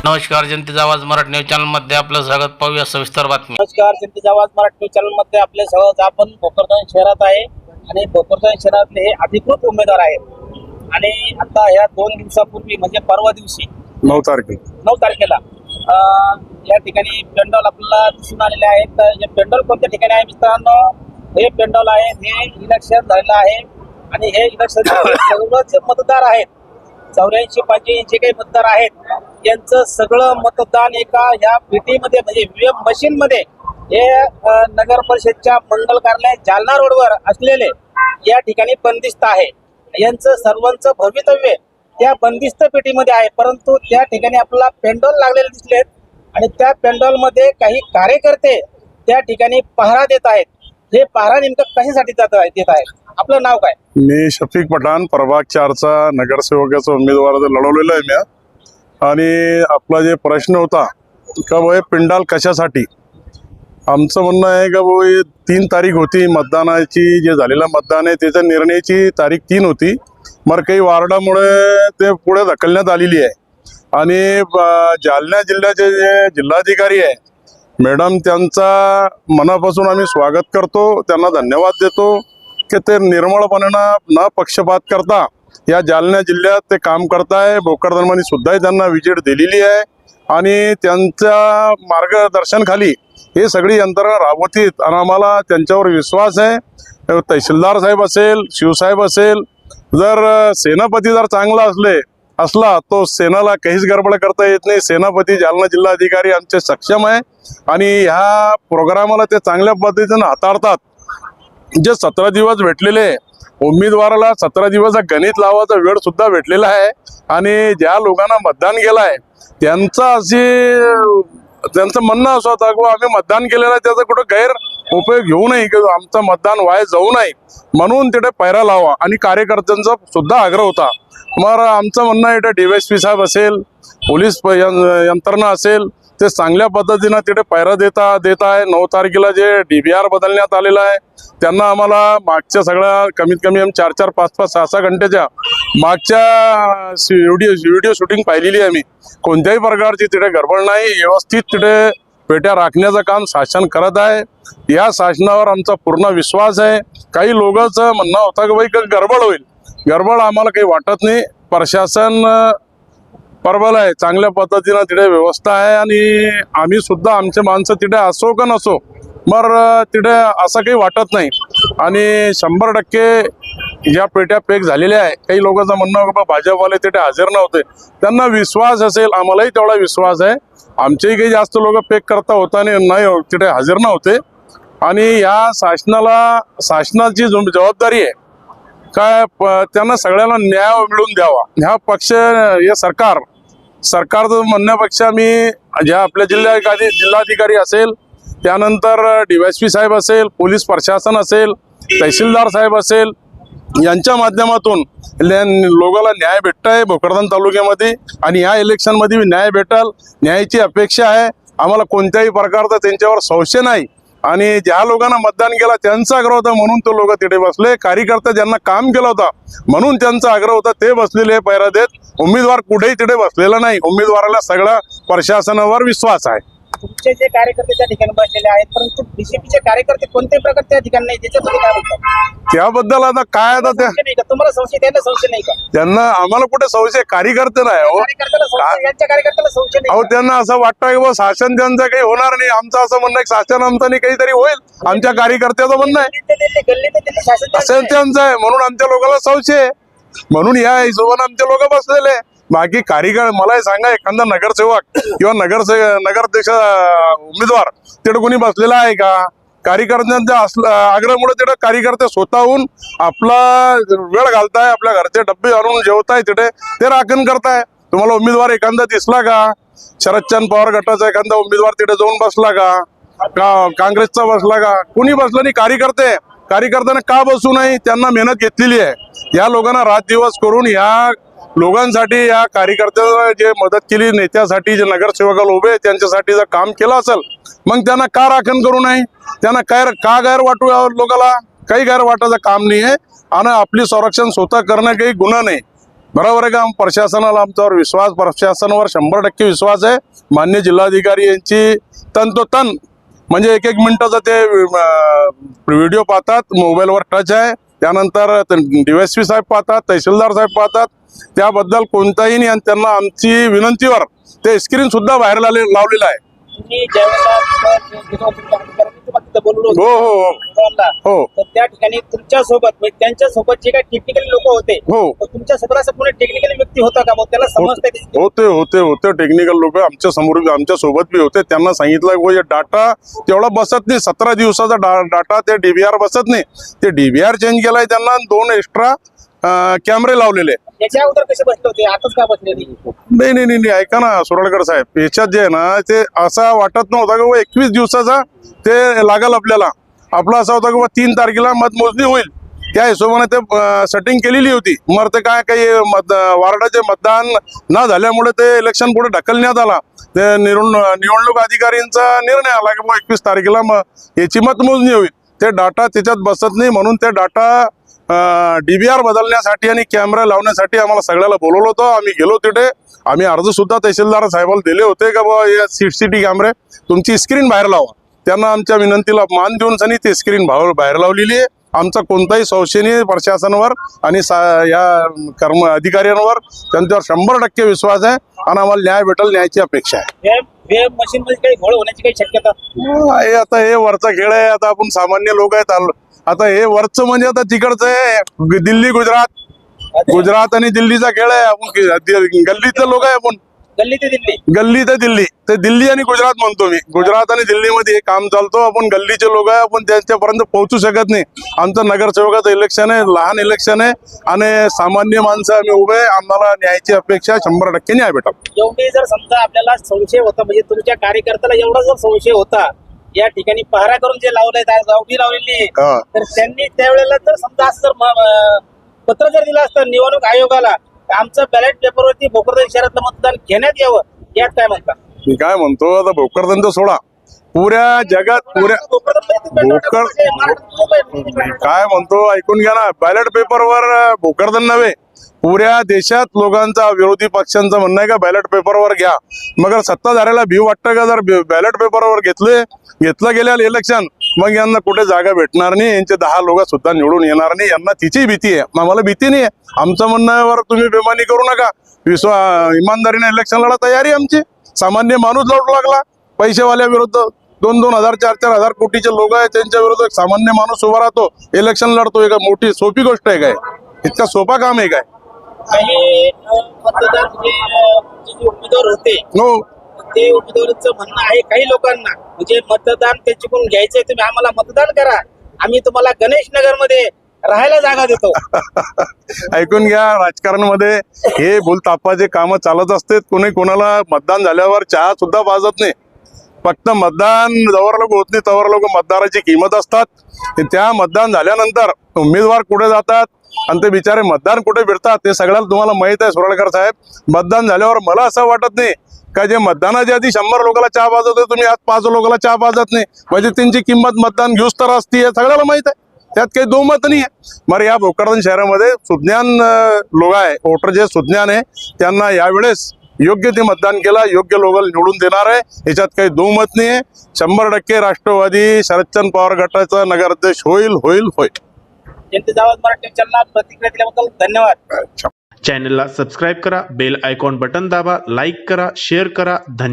नमस्कार, जनतेचा आवाज मराठी न्यूज चॅनल मध्ये आपलं स्वागत. पाहूया सविस्तर बातमी. नमस्कार, जनतेचा आवाज मराठी न्यूज चॅनल मध्ये आपले सहज आपण भोकरदन शहरात आहे आणि भोकरदन शहरातले हे अधिकृत उमेदवार आहेत आणि आता ह्या 2 दिवसापूर्वी म्हणजे परवा दिवशी 9 तारखेला या ठिकाणी पेंडॉल आपल्याला दिसून आलेले आहेत. तर हे पेंडॉल कोणत्या ठिकाणी आहे मित्रांनो? हे पेंडॉल आहे, हे इलेक्शन झालेलं आहे आणि हे इलेक्शन सर्व जे मतदार आहेत 84-85 जे काही मतदार आहेत यांचं सगळं मतदान एका ह्या पेटीमध्ये म्हणजे ईव्हीएम मशीन मध्ये हे नगर परिषदच्या मंगल कार्यालय जालना रोडवर असलेले या ठिकाणी बंदिस्त आहे. यांचं सर्वांचं भवितव्य त्या बंदिस्त पेटीमध्ये आहे, परंतु त्या ठिकाणी आपल्याला पेंडॉल लागलेले दिसलेत आणि त्या पेंडॉल मध्ये काही कार्यकर्ते त्या ठिकाणी पहारा देत आहेत. हे पहारा नेमकं कशासाठी देत आहेत? आपलं नाव काय? मी शफीक पठाण, प्रभाग 4चा नगरसेवकाचा उमेदवार लढवलेला आहे मी. आणि आपला जे प्रश्न होता का भाऊ पेंडॉल कशासाठी, आमचं म्हणणं आहे का भाऊ 3 तारीख होती मतदानाची, जे झालेलं मतदान आहे त्याच्या निर्णयाची तारीख 3 होती, मग काही वार्डामुळे ते पुढे ढकलण्यात आलेली आहे. आणि जालना जिल्ह्याचे जे जिल्हाधिकारी आहे मॅडम, त्यांचा मनापासून आम्ही स्वागत करतो, त्यांना धन्यवाद देतो की ते निर्मळपणानं न पक्षपात करता या जालना जिल्ह्यात ते काम करताय. भोकरदनमध्ये सुद्धा त्यांना विजिट दिलेली आहे आणि त्यांच्या मार्गदर्शनाखाली हे सगळी यंत्रणा राबवतील आणि आम्हाला त्यांच्यावर विश्वास आहे. तहसीलदार साहेब असेल, शिवसाहेब असेल, जर सेनापती जर चांगला असला तो सेनाला काहीच गडबड करता येत नाही. सेनापती जालना जिल्हाधिकारी आमचे सक्षम आहे आणि ह्या प्रोग्रामाला ते चांगल्या पद्धतीने हाताळतात. जे 17 दिवस भेटलेले उमेदवाराला 17 दिवस गणित लावायचा वेळ सुद्धा भेटलेला आहे आणि ज्या लोकांना मतदान केलंय त्यांचं म्हणणं असं होतं की आम्ही मतदान केलेलं आहे त्याचा कुठं गैर उपयोग घेऊ नये की आमचं मतदान वाया जाऊ नये म्हणून तिथे पैरा लावा आणि कार्यकर्त्यांचा सुद्धा आग्रह होता. मग आमचं म्हणणं आहे DYSP साहेब असेल, पोलीस यंत्रणा असेल, ते चांगल्या पद्धतीनं तिथे पैरा देत आहे. 9 तारखेला जे DVR बदलण्यात आलेला आहे त्यांना आम्हाला मागच्या सगळ्या कमीत कमी 4-4, 5-5, 6-6 घंटेच्या मागच्या व्हिडिओ शूटिंग पाहिलेली आहे. आम्ही कोणत्याही प्रकारची तिथे गडबड नाही, व्यवस्थित तिथे पेट्या राखण्याचं काम शासन करत आहे. या शासनावर आमचा पूर्ण विश्वास आहे. काही लोकांचं म्हणणं होतं की बाई गडबड होईल, गडबड आम्हाला काही वाटत नाही. प्रशासन प्रबल आहे, चांगल्या पद्धतीनं तिथे व्यवस्था आहे आणि आम्ही सुद्धा आमचे माणसं तिथे असो का नसो मग तिथे असं काही वाटत नाही. आणि 100% या पेट्या पॅक झालेल्या आहे. काही लोकांचं म्हणणं होतं भाजपवाले तिथे हजर नव्हते, त्यांना विश्वास असेल, आम्हालाही तेवढा विश्वास आहे. आमचेही काही जास्त लोक पॅक करता होता नाही तिथे हजर नव्हते. आणि या शासनाची जबाबदारी आहे काय त्यांना सगळ्यांना न्याय मिळवून द्यावा. हे सरकारचं म्हणण्यापेक्षा मी ज्या आपल्या जिल्हाधिकारी असेल, त्यानंतर DYSP साहेब असेल, पोलीस प्रशासन असेल, तहसीलदार साहेब असेल, यांच्या माध्यमातून लोकांना न्याय भेटतंय भोकरदन तालुक्यामध्ये आणि या इलेक्शनमध्ये न्याय भेटल, न्यायाची अपेक्षा आहे आम्हाला. कोणत्याही प्रकारचा त्यांच्यावर संशय नाही आणि ज्या लोकांना मतदान केला त्यांचा आग्रह होता म्हणून तो लोक तिथे बसले. कार्यकर्ता ज्यांना काम केलं होता म्हणून त्यांचा आग्रह होता ते बसलेले पैरा देत. उमेदवार कुठेही तिथे बसलेला नाही. उमेदवाराला सगळा प्रशासनावर विश्वास आहे. तुमचे जे कार्यकर्ते त्या ठिकाणी बसलेले आहेत, परंतु BJPचे कार्यकर्ते कोणत्याही प्रकारे त्या ठिकाणी नाही, त्याच्याबद्दल काय बोलतात? त्याबद्दल आता काय आता तुम्हाला संशय, त्यांना संशय नाही का? त्यांना आम्हाला कुठे संशय, कार्यकर्ते नाही हो. यांच्या कार्यकर्त्याला संशय नाही. अहो त्यांना असं वाटतं की शासन त्यांचं काही होणार नाही. आमचं असं म्हणणं आहे शासन आमचं काहीतरी होईल, आमच्या कार्यकर्त्याचं म्हणणं आहे असं त्यांचं आहे. म्हणून आमच्या लोकांना संशय आहे, म्हणून या हिशोबाने आमचे लोक बसलेले. बाकी मला सांगा एखादा नगरसेवक किंवा नगराध्यक्ष उमेदवार तिथे कोणी बसलेला आहे का? कार्यकर्त्यांच्या आग्रहामुळे तिथे कार्यकर्ते स्वतःहून आपला वेळ घालताय, आपल्या घरचे डब्बे आणून जेवताय, तिथे ते राखण करताय. तुम्हाला उमेदवार एखादा दिसला का? शरदचंद्र पवार गटाचा एखादा उमेदवार तिथे जाऊन बसला का? काँग्रेसचा बसला का? कुणी बसलं नाही. कार्यकर्त्यांना का बसू नाही? त्यांना मेहनत घेतलेली आहे. या लोकांना रात दिवस करून या लोकांसाठी, या कार्यकर्त्यांना जे मदत केली, नेत्यासाठी जे नगरसेवकाला उभे त्यांच्यासाठी जर काम केलं असेल मग त्यांना का राखण करू नये? त्यांना का गैर वाटू? लोकांना काही गैर वाटायचं काम नाही आहे आणि आपली संरक्षण स्वतः करणं काही गुन्हा नाही. बरोबर आहे का? प्रशासनाला आमच्यावर विश्वास, प्रशासनावर 100% विश्वास आहे. मान्य जिल्हाधिकारी यांची तन म्हणजे एक मिनिटाचा ते व्हिडिओ पाहतात, मोबाईलवर टच आहे, त्यानंतर DSP साहेब पाहतात, तहसीलदार साहेब पाहतात, त्याबद्दल कोणताही नाही. आणि त्यांना आमची विनंतीवर ते स्क्रीन सुद्धा बाहेर लावलेलं आहे. तुम्ही बोललो हो हो हो तर त्या ठिकाणी तुमच्या सोबत त्यांच्या सोबत जे काही टेक्निकल लोक होते हो तुमच्या सोबत असं कोणी टेक्निकल व्यक्ती होता का? मग त्याला समजते होते टेक्निकल लोक आमच्या सोबत बी होते. त्यांना सांगितलं की डाटा तेवढा बसत नाही, 17 दिवसाचा डाटा ते DVR बसत नाही. ते DVR चेंज केलाय त्यांना, 2 एक्स्ट्रा कॅमेरे लावलेले. याच्या अगोदर कसे बसले होते, आताच का बसले नाही ऐका ना सुरळकर साहेब, याच्यात जे आहे ना ते असा वाटत नव्हता की 21 दिवसाचा ते लागल आपल्याला. आपला असा होता की 3 तारखेला मतमोजणी होईल, त्या हिशोबाने ते सेटिंग केलेली होती. मग ते काय काही वार्डाचे मतदान न झाल्यामुळे ते इलेक्शन पुढे ढकलण्यात आला. ते निवडणूक अधिकाऱ्यांचा निर्णय आला की 21 तारखेला मग याची मतमोजणी होईल. ते डाटा त्याच्यात बसत नाही, म्हणून ते डाटा DVR बदलण्यासाठी आणि कॅमेरा लावण्यासाठी आम्हाला सगळ्याला बोलवलं होतं. आम्ही गेलो तिथे, आम्ही अर्ज सुद्धा तहसीलदार साहेबाला दिले होते का बाबा हे CCTV कॅमेरे तुमची स्क्रीन बाहेर लावा. त्यांना आमच्या विनंतीला मान देऊन सनी ते स्क्रीन बाहेर लावलेली आहे. आमचा कोणताही संशय नाही प्रशासनावर आणि या अधिकाऱ्यांवर. त्यांच्यावर 100% विश्वास आहे आणि आम्हाला न्याय भेटेल, न्यायाची अपेक्षा आहे. मशीन मध्ये काही घोळ होण्याची काही शक्यता? आता हे वरचा खेळ आहे. आता आपण सामान्य लोक आहेत. आता हे वरचं म्हणजे आता तिकडचं आहे दिल्ली गुजरात आणि दिल्लीचा खेळ आहे. आपण गल्लीचे लोक आहे. आपण गल्ली ते दिल्ली ते दिल्ली आणि गुजरात म्हणतो मी. गुजरात आणि दिल्लीमध्ये हे काम चालतो. आपण गल्लीचे लोक आहे, आपण त्यांच्यापर्यंत पोहोचू शकत नाही. आमचं नगरसेवकाचं इलेक्शन आहे, लहान इलेक्शन आहे आणि सामान्य माणसं आम्ही उभे आहे. आम्हाला न्यायाची अपेक्षा 100% न्याय भेटल. एवढी जर समजा आपल्याला संशय होता, म्हणजे तुमच्या कार्यकर्त्याला एवढा जर संशय होता, या ठिकाणी पहारा करून जे लावलंय गावठी लावलेली, तर त्यांनी त्यावेळेला जर समजा असं जर पत्र जर दिलं असतं निवडणूक आयोगाला, आमचं बॅलेट पेपरवरती भोकरदन शहरातलं मतदान घेण्यात यावं, यात काय म्हणता? मी काय म्हणतो, आता भोकरदनचं सोडा, पुऱ्या जगात काय म्हणतो ऐकून घ्या ना. बॅलेट पेपरवर भोकरदन नव्हे, पुऱ्या देशात लोकांचा विरोधी पक्षांचं म्हणणं आहे का बॅलेट पेपरवर घ्या. मगर सत्ताधाऱ्याला भीव वाटतं का जर बॅलेट पेपरवर घेतलं गेल्या इलेक्शन, मग यांना कुठे जागा भेटणार नाही, यांचे 10 लोक सुद्धा निवडून येणार नाही. यांना तिची भीती आहे, आम्हाला भीती नाही आहे. आमचं म्हणण्यावर तुम्ही बेमानी करू नका. इमानदारीने इलेक्शन लढा, तयारी आमची. सामान्य माणूस लढू लागला पैसेवाल्या विरुद्ध, 2-2 हजार 4-4 हजार कोटीचे लोक आहेत, त्यांच्या विरुद्ध एक सामान्य माणूस उभा राहतो, इलेक्शन लढतो. का मोठी सोपी गोष्ट आहे काय? इतका सोपा काम आहे काय? काही मतदार जे उमेदवार होते, हो, ते उमेदवारांचं म्हणणं आहे काही लोकांना, म्हणजे मतदान त्यांच्याकडून घ्यायचंय, तुम्ही आम्हाला मतदान करा, आम्ही तुम्हाला गणेश नगर मध्ये राहायला जागा देतो. ऐकून घ्या, राजकारणामध्ये हे भूलतापाचे काम चालत असते. कोणी कोणाला मतदान झाल्यावर चहा सुद्धा पाजत नाही. फक्त मतदान जवळ लोक होत नाही तवर लोक मतदाराची किंमत असतात. त्या मतदान झाल्यानंतर उमेदवार कुठे जातात आणि ते बिचारे मतदान कुठे फिरतात ते सगळ्याला तुम्हाला माहित आहे सुरळकर साहेब. मतदान झाल्यावर मला असं वाटत नाही का जे मतदानाच्या आधी 100 लोकांना चहा पाजत होते, तुम्ही आज 5 लोकांना चहा पाजत नाही, म्हणजे त्यांची किंमत मतदान घेऊस तर असती, हे सगळ्याला माहित आहे. त्यात काही दोमत नाही आहे. मग या भोकरदन शहरामध्ये सुज्ञान लोक आहे, वोटर जे सुज्ञान आहे, त्यांना यावेळेस योग्य ते मतदान केला, योग्य लोकांना निवडून देणार आहे, याच्यात काही दोमत नाही आहे. 100% राष्ट्रवादी शरदचंद्र पवार गटाचा नगराध्यक्ष होईल. जनतेचा आवाज मराठी चॅनलला प्रतिक्रिया दिल्याबद्दल धन्यवाद. चॅनलला सबस्क्राईब करा, बेल आयकॉन बटन दाबा, लाईक करा, शेअर करा.